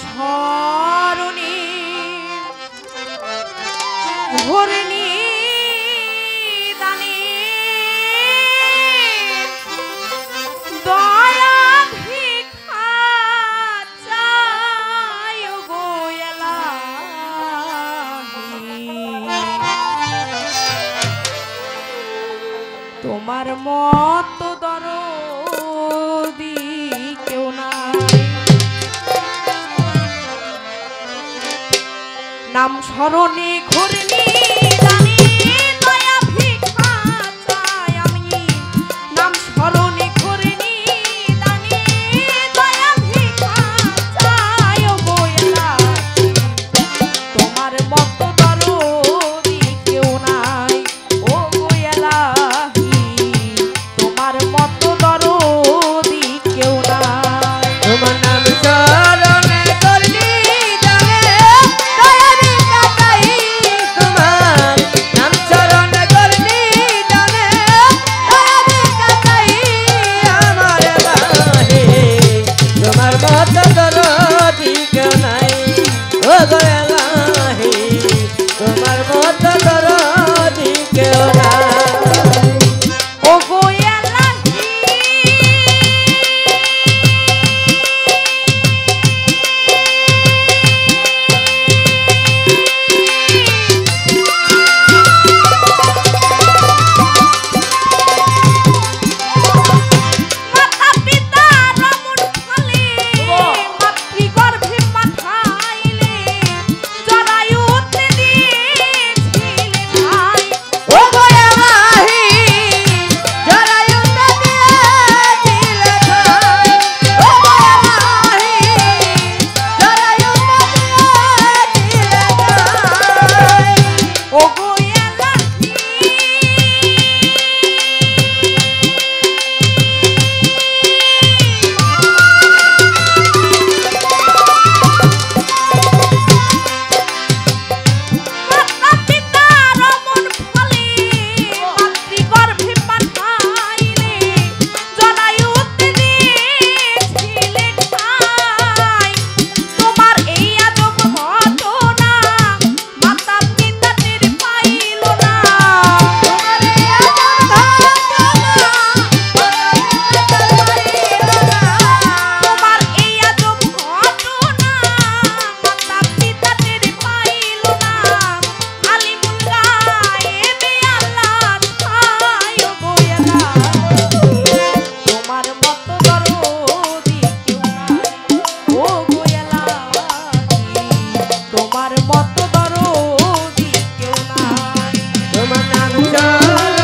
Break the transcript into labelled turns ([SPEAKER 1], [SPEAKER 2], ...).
[SPEAKER 1] স্মরণে ঘূর্ণি দানে দয়া ভিক্ষা চাই গো এলাহি তোমার মত দরদি কেউ নাই নাম স্মরণে ঘূর্ণি দানে দয়া ভিক্ষা চাই আমি নাম স্মরণে ঘূর্ণি দানে দয়া ভিক্ষা চাই গো এলাহি তোমার মত দরদি কেউ নাই ও গো এলাহি তোমার মত দরদি কেউ নাই
[SPEAKER 2] তোমার নাম স্মরণে করলি জানে দয়া ভিক্ষা চাই তোমার নাম স্মরণে করলি জানে দয়া ভিক্ষা চাই আমার এলাহি তোমার মত দরদি কেউ নাই ও গো এলাহি তোমার মত দরদি কেউ নাই
[SPEAKER 1] ও গো এলাহি মাতা পিতা রমণ ফলে মাতৃগর্ভে পাঠাইলে জরায়ুতে দিয়েছিলে ভাই
[SPEAKER 2] ও গো এলাহি জরায়ুতে দিয়েছিলে ঠাই ও গো এলাহি জরায়ুতে দিয়েছিলে ঠাই
[SPEAKER 1] ও গো এলাহি মাতা পিতা রমণ ফলে মাতৃগর্ভে পাঠাইলে জরায়ুতে দিয়েছিলে ঠাই তোমার এই আজব ঘটনা মাতা পিতা টের পাইল না
[SPEAKER 2] তোমার এই আজব ঘটনা
[SPEAKER 1] তোমার এই আজব ঘটনা মাতা পিতা টের পাইল না আলিমুল গায়েবে আল্লাহ ঠাই ও গো এলাহি তোমার মত দরদি কেউ নাই ও গো এলাহি তোমার মত দরদি কেউ নাই
[SPEAKER 2] তোমার নাম